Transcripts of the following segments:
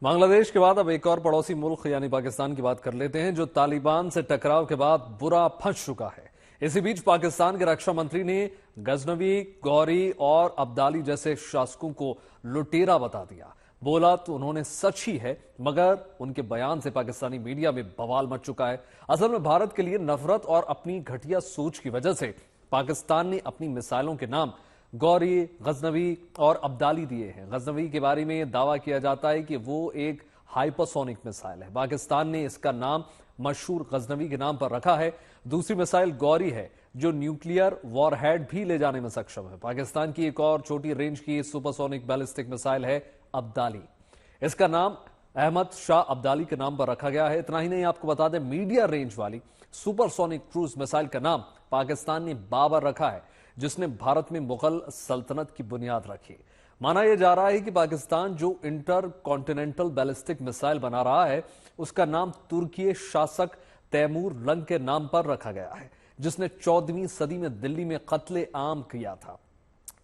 बांग्लादेश के बाद अब एक और पड़ोसी मुल्क यानी पाकिस्तान की बात कर लेते हैं, जो तालिबान से टकराव के बाद बुरा फंस चुका है। इसी बीच पाकिस्तान के रक्षा मंत्री ने गजनवी, गौरी और अब्दाली जैसे शासकों को लुटेरा बता दिया। बोला तो उन्होंने सच ही है, मगर उनके बयान से पाकिस्तानी मीडिया में बवाल मच चुका है। असल में भारत के लिए नफरत और अपनी घटिया सोच की वजह से पाकिस्तान ने अपनी मिसाइलों के नाम गौरी, गजनवी और अब्दाली दिए हैं। गजनवी के बारे में दावा किया जाता है कि वो एक हाइपरसोनिक मिसाइल है। पाकिस्तान ने इसका नाम मशहूर गजनवी के नाम पर रखा है। दूसरी मिसाइल गौरी है, जो न्यूक्लियर वॉरहेड भी ले जाने में सक्षम है। पाकिस्तान की एक और छोटी रेंज की सुपरसोनिक बैलिस्टिक मिसाइल है अब्दाली। इसका नाम अहमद शाह अब्दाली के नाम पर रखा गया है। इतना ही नहीं, आपको बता दें, मीडियम रेंज वाली सुपरसोनिक क्रूज मिसाइल का नाम पाकिस्तान ने बाबर रखा है, जिसने भारत में मुगल सल्तनत की बुनियाद रखी। माना यह जा रहा है कि पाकिस्तान जो इंटर कॉन्टिनेंटल बैलिस्टिक मिसाइल बना रहा है, उसका नाम तुर्की शासक तैमूर लंग के नाम पर रखा गया है, जिसने 14वीं सदी में दिल्ली में कत्ले आम किया था।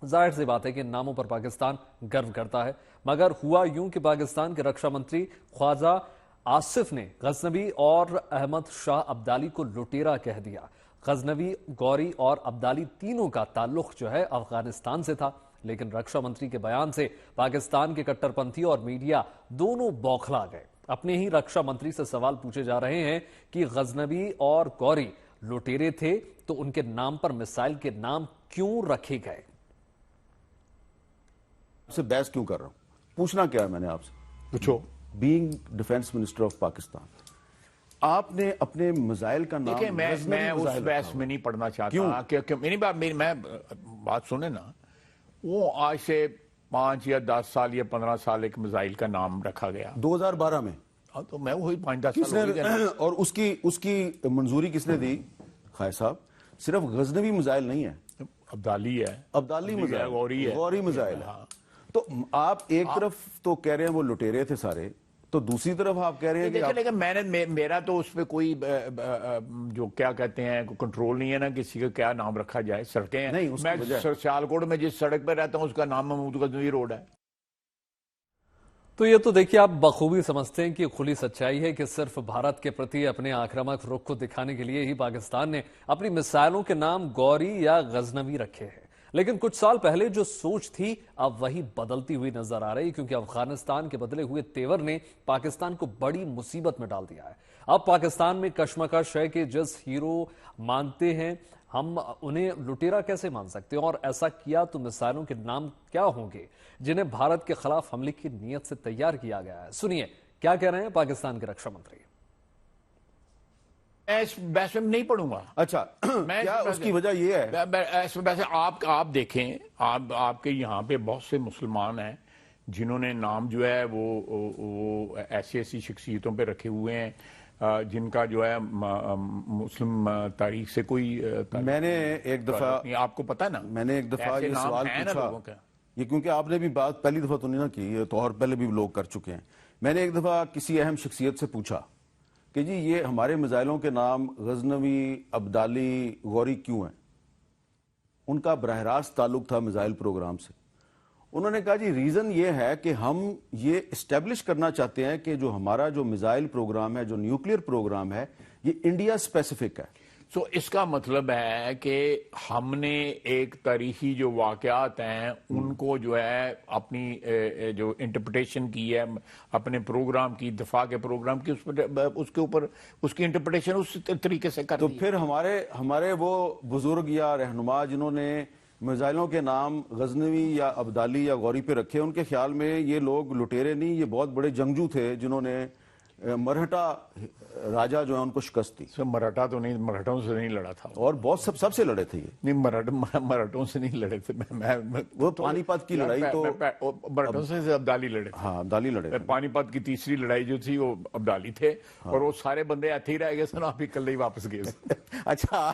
जाहिर सी बात है कि इन नामों पर पाकिस्तान गर्व करता है, मगर हुआ यूं कि पाकिस्तान के रक्षा मंत्री ख्वाजा आसिफ ने गजनवी और अहमद शाह अब्दाली को लुटेरा कह दिया। गजनवी, गौरी और अब्दाली तीनों का ताल्लुक जो है अफगानिस्तान से था, लेकिन रक्षा मंत्री के बयान से पाकिस्तान के कट्टरपंथी और मीडिया दोनों बौखला गए। अपने ही रक्षा मंत्री से सवाल पूछे जा रहे हैं कि गजनवी और गौरी लुटेरे थे, तो उनके नाम पर मिसाइल के नाम क्यों रखे गए? आपसे बहस क्यों कर रहा हूं? पूछना क्या है मैंने आपसे? पूछो। Being defence minister of Pakistan, आपने अपने मिसाइल का नाम, देखिए, मैं उस बहस में नहीं पढ़ना चाहता। क्योंकि मैं बात सुने ना, वो आज से 5 या 10 साल या 15 साल एक मिसाइल का नाम रखा गया 2012 में। तो मैं वही 5-10 साल हो गया। और उसकी मंजूरी किसने दी? खाय साहब। सिर्फ गजनवी मिसाइल नहीं है, अब्दाली है, अब्दाली मिसाइल, गौरी मिसाइल है। तो आप एक तरफ तो कह रहे हैं वो लुटेरे थे सारे, तो दूसरी तरफ आप कह रहे हैं कि लेकिन मेरा तो उस पर कोई जो क्या कहते हैं कंट्रोल नहीं है ना, किसी का क्या नाम रखा जाए। सड़कें हैं, नहीं, मैं सियालकोट में जिस सड़क पर रहता हूँ उसका नाम महमूद गजनवी रोड है। तो ये तो देखिए, आप बखूबी समझते हैं कि खुली सच्चाई है कि सिर्फ भारत के प्रति अपने आक्रामक रुख को दिखाने के लिए ही पाकिस्तान ने अपनी मिसाइलों के नाम गौरी या गजनवी रखे हैं। लेकिन कुछ साल पहले जो सोच थी, अब वही बदलती हुई नजर आ रही, क्योंकि अफगानिस्तान के बदले हुए तेवर ने पाकिस्तान को बड़ी मुसीबत में डाल दिया है। अब पाकिस्तान में कशमकश है कि जिस हीरो मानते हैं हम, उन्हें लुटेरा कैसे मान सकते हैं, और ऐसा किया तो मिसाइलों के नाम क्या होंगे जिन्हें भारत के खिलाफ हमले की नीयत से तैयार किया गया है। सुनिए क्या कह रहे हैं पाकिस्तान के रक्षा मंत्री। मैं इस बहस में नहीं पढ़ूंगा। अच्छा, क्या उसकी वजह यह है? वैसे आप देखें, आपके यहाँ पे बहुत से मुसलमान हैं जिन्होंने नाम जो है वो ऐसी शख्सियतों पे रखे हुए हैं जिनका जो है मुस्लिम तारीख से कोई मैंने एक दफा, आपको पता है ना, मैंने एक दफा ये सवाल पूछा, ये क्योंकि आपने भी बात पहली दफा तो नहीं ना की, ये तो और पहले भी लोग कर चुके हैं। मैंने एक दफा किसी अहम शख्सियत से पूछा कि जी ये हमारे मिसाइलों के नाम गजनवी, अब्दाली, गौरी क्यों हैं? उनका बराह रास्त ताल्लुक था मिसाइल प्रोग्राम से। उन्होंने कहा जी रीजन ये है कि हम ये इस्टेब्लिश करना चाहते हैं कि जो हमारा जो मिसाइल प्रोग्राम है, जो न्यूक्लियर प्रोग्राम है, ये इंडिया स्पेसिफिक है। तो इसका मतलब है कि हमने एक तारीखी जो वाकयात हैं उनको जो है अपनी जो इंटरप्रिटेशन की है अपने प्रोग्राम की, दफा के प्रोग्राम की, उसके ऊपर उसकी इंटरप्रिटेशन उस तरीके से कर। तो फिर हमारे वो बुजुर्ग या रहनुमा जिन्होंने मिसाइलों के नाम गजनवी या अब्दाली या गौरी पे रखे, उनके ख्याल में ये लोग लुटेरे नहीं, ये बहुत बड़े जंगजू थे जिन्होंने मराठा राजा जो है उनको शिकस्त दी। सर मराठा तो नहीं, मराठों से नहीं लड़ा था, और बहुत सबसे लड़े थे ये। नहीं, मराठों से नहीं लड़े थे। वो पानीपत की लड़ाई तो मराठों से अब्दाली लड़े थे। हाँ, अब्दाली लड़े थे। पानीपत की तीसरी लड़ाई जो थी वो अब्दाली थे। हाँ। और वो सारे बंदे ऐसे ही रह गए थे ना, आप ही कल ही वापस गए। अच्छा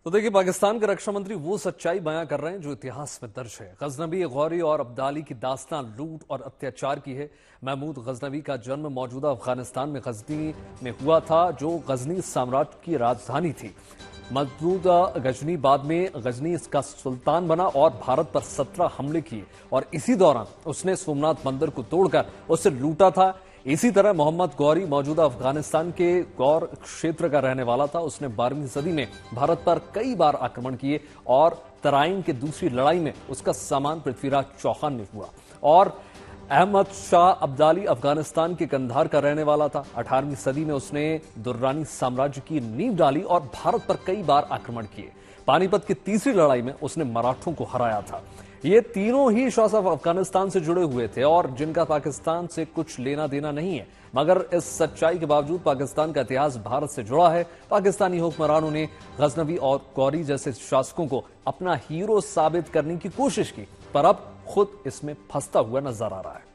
तो देखिए, पाकिस्तान के रक्षा मंत्री वो सच्चाई बयां कर रहे हैं जो इतिहास में दर्ज है। गजनवी, गौरी और अब्दाली की दास्तान लूट और अत्याचार की है। महमूद गजनवी का जन्म मौजूदा अफगानिस्तान में गजनी में हुआ था, जो गजनी साम्राज्य की राजधानी थी। मौजूदा गजनी बाद में गजनी इसका सुल्तान बना और भारत पर 17 हमले किए और इसी दौरान उसने सोमनाथ मंदिर को तोड़कर उसे लूटा था। इसी तरह मोहम्मद गौरी मौजूदा अफगानिस्तान के गौर क्षेत्र का रहने वाला था। उसने 12वीं सदी में भारत पर कई बार आक्रमण किए और तराइन की दूसरी लड़ाई में उसका सामान पृथ्वीराज चौहान ने हुआ। और अहमद शाह अब्दाली अफगानिस्तान के कंधार का रहने वाला था। 18वीं सदी में उसने दुर्रानी साम्राज्य की नींव डाली और भारत पर कई बार आक्रमण किए। पानीपत की तीसरी लड़ाई में उसने मराठों को हराया था। ये तीनों ही शासक अफगानिस्तान से जुड़े हुए थे और जिनका पाकिस्तान से कुछ लेना देना नहीं है, मगर इस सच्चाई के बावजूद पाकिस्तान का इतिहास भारत से जुड़ा है। पाकिस्तानी हुक्मरानों ने गजनवी और गौरी जैसे शासकों को अपना हीरो साबित करने की कोशिश की, पर अब खुद इसमें फंसता हुआ नजर आ रहा है।